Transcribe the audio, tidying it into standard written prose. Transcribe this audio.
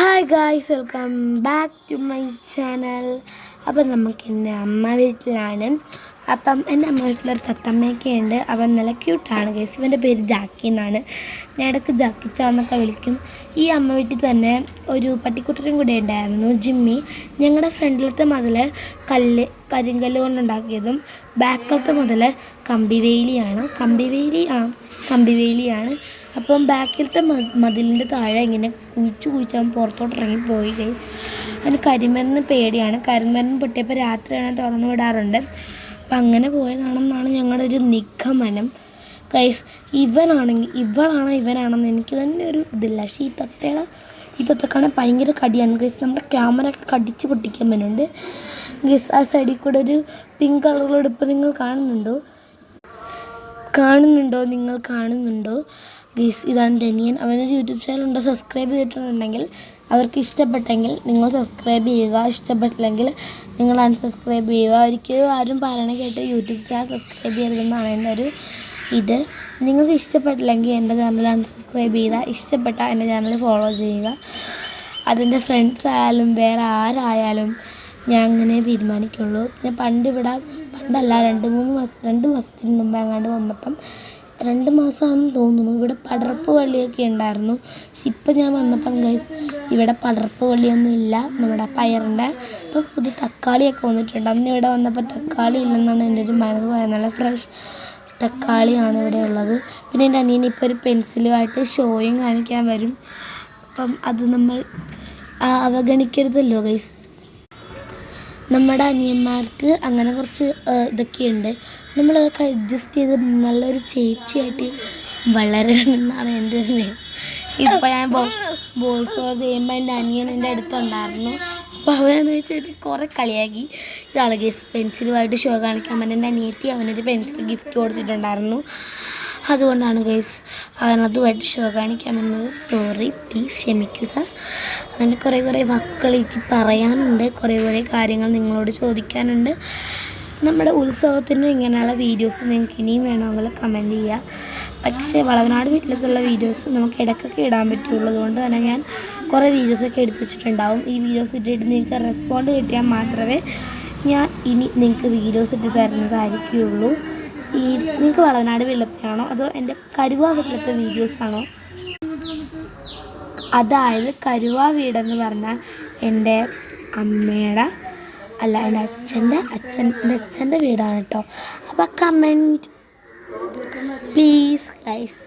Hi guys, welcome back to my channel. അപ്പം നമുക്ക് എൻ്റെ അമ്മ വീട്ടിലാണ്. അപ്പം എൻ്റെ അമ്മ വീട്ടിലൊരു തത്തമ്മയൊക്കെ ഉണ്ട്. അവൻ നല്ല ക്യൂട്ടാണ് ഗൈസ്. ഇവൻ്റെ പേര് ജാക്കി എന്നാണ്. ഞാൻ ഇടയ്ക്ക് ജാക്കിച്ചാന്നൊക്കെ വിളിക്കും. ഈ അമ്മ വീട്ടിൽ തന്നെ ഒരു പട്ടിക്കുട്ടനും കൂടെ ഉണ്ടായിരുന്നു, ജിമ്മി. ഞങ്ങളുടെ ഫ്രണ്ടിലത്തെ മതിൽ കരിങ്കല്ല് കൊണ്ടുണ്ടാക്കിയതും ബാക്കിലത്തെ മുതൽ കമ്പിവേലിയാണ്. അപ്പം ബാക്കിലത്തെ മതിലിൻ്റെ താഴെ ഇങ്ങനെ കുഴിച്ച് അവൻ പുറത്തോട്ട് ഇറങ്ങിപ്പോയി ഗൈസ്. അവന് കരിമരുന്ന് പേടിയാണ്. കരിമരുന്ന് പൊട്ടിയപ്പോൾ രാത്രിയാണ് തുറന്നു വിടാറുണ്ട്. അപ്പം അങ്ങനെ പോയതാണെന്നാണ് ഞങ്ങളുടെ ഒരു നിഗമനം ഗൈസ്. ഇവനാണെന്ന് എനിക്ക് തന്നെ ഒരു ഇതില്ല. പക്ഷേ ഈ തത്തക്കാണെങ്കിൽ ഭയങ്കര കടിയാണ് ഗൈസ്. നമ്മുടെ ക്യാമറ ഒക്കെ കടിച്ച് പൊട്ടിക്കാൻ പറ്റുന്നുണ്ട് ഗൈസ്. ആ സൈഡിൽ കൂടെ ഒരു പിങ്ക് കളറുള്ള ഉടുപ്പ് നിങ്ങൾ കാണുന്നുണ്ടോ ഗൈസ്? ഇതാണ് ഡെനിയൻ. അവനൊരു യൂട്യൂബ് ചാനലുണ്ട്. സബ്സ്ക്രൈബ് ചെയ്തിട്ടുണ്ടെങ്കിൽ അവർക്ക് ഇഷ്ടപ്പെട്ടെങ്കിൽ നിങ്ങൾ സബ്സ്ക്രൈബ് ചെയ്യുക, ഇഷ്ടപ്പെട്ടില്ലെങ്കിൽ നിങ്ങൾ അൺസബ്സ്ക്രൈബ് ചെയ്യുക. ഒരിക്കലും ആരും പറയണ കേട്ട് യൂട്യൂബ് ചാനൽ സബ്സ്ക്രൈബ് ചെയ്യരുതെന്നാണ് എൻ്റെ ഒരു ഇത്. നിങ്ങൾക്ക് ഇഷ്ടപ്പെട്ടില്ലെങ്കിൽ എൻ്റെ ചാനൽ അൺസബ്സ്ക്രൈബ് ചെയ്യുക, ഇഷ്ടപ്പെട്ട എൻ്റെ ചാനൽ ഫോളോ ചെയ്യുക. അതിൻ്റെ ഫ്രണ്ട്സ് ആയാലും വേറെ ആരായാലും ഞാൻ അങ്ങനെ തീരുമാനിക്കുള്ളൂ. ഞാൻ പണ്ടല്ല 2 മാസത്തിന് മുമ്പ് എങ്ങാണ്ട് വന്നപ്പം, 2 മാസമാണെന്ന് തോന്നുന്നു, ഇവിടെ പടർപ്പ് വള്ളിയൊക്കെ ഉണ്ടായിരുന്നു. പക്ഷെ ഇപ്പം ഞാൻ വന്നപ്പം ഗൈസ് ഇവിടെ പടർപ്പ് വള്ളിയൊന്നും ഇല്ല. നമ്മുടെ പയറിൻ്റെ ഇപ്പോൾ പുതിയ തക്കാളിയൊക്കെ വന്നിട്ടുണ്ട്. അന്ന് ഇവിടെ വന്നപ്പോൾ തക്കാളി ഇല്ലെന്നാണ് എൻ്റെ ഒരു മനസ്സ് പറയുന്നത്. നല്ല ഫ്രഷ് തക്കാളിയാണ് ഇവിടെ ഉള്ളത്. പിന്നെ എൻ്റെ അനിയൻ ഇപ്പോൾ ഒരു പെൻസിലുമായിട്ട് ഷോയും കാണിക്കാൻ വരും. അപ്പം അത് നമ്മൾ അവഗണിക്കരുതല്ലോ ഗൈസ്. നമ്മുടെ അനിയന്മാർക്ക് അങ്ങനെ കുറച്ച് ഇതൊക്കെയുണ്ട്. നമ്മളതൊക്കെ അഡ്ജസ്റ്റ് ചെയ്ത് നല്ലൊരു ചേച്ചിയായിട്ട് വളരണമെന്നാണ് എൻ്റെ ഒരു. ഇപ്പോൾ ഞാൻ ബോയ്സ് ഷോ ചെയ്യുമ്പോൾ എൻ്റെ അനിയൻ എൻ്റെ അടുത്തുണ്ടായിരുന്നു. അപ്പോൾ അവനെന്ന് വെച്ചാൽ കുറേ കളിയാക്കി. ഇതാണ് ഗൈസ് പെൻസിലുമായിട്ട് ഷോ കാണിക്കാൻ പറ്റും. എൻ്റെ അനിയത്തി അവനൊരു പെൻസിൽ ഗിഫ്റ്റ് കൊടുത്തിട്ടുണ്ടായിരുന്നു. അതുകൊണ്ടാണ് ഗൈസ് അവനതുമായിട്ട് ഷോ കാണിക്കാൻ പറ്റുന്നത്. സോറി, പ്ലീസ് ക്ഷമിക്കുക. അങ്ങനെ കുറേ വാക്കുകൾ എനിക്ക് പറയാനുണ്ട്, കുറേ കാര്യങ്ങൾ നിങ്ങളോട് ചോദിക്കാനുണ്ട്. നമ്മുടെ ഉത്സവത്തിന് ഇങ്ങനെയുള്ള വീഡിയോസ് നിങ്ങൾക്ക് ഇനിയും വേണമെങ്കിൽ കമൻറ്റ് ചെയ്യുക. പക്ഷേ വളവനാട് വീട്ടിലത്തുള്ള വീഡിയോസ് നമുക്ക് ഇടയ്ക്കൊക്കെ ഇടാൻ പറ്റുള്ളൂ. അതുകൊണ്ട് തന്നെ ഞാൻ കുറേ വീഡിയോസൊക്കെ എടുത്ത് വെച്ചിട്ടുണ്ടാവും. ഈ വീഡിയോസ് ഇട്ടിട്ട് നിങ്ങൾക്ക് റെസ്പോണ്ട് കിട്ടിയാൽ മാത്രമേ ഞാൻ ഇനി നിങ്ങൾക്ക് വീഡിയോസ് ഇട്ട് തരുന്നതായിരിക്കുള്ളൂ. നിങ്ങൾക്ക് വളവനാട് വീട്ടിലത്തെയാണോ അതോ എൻ്റെ കരുവാ വീട്ടിലത്തെ വീഡിയോസാണോ? അതായത് കരുവാ വീടെന്ന് പറഞ്ഞാൽ എൻ്റെ അമ്മയുടെ എൻ്റെ അച്ഛൻ്റെ വീടാണ് കേട്ടോ. അപ്പോൾ കമൻറ്റ് പ്ലീസ് ഗൈസ്.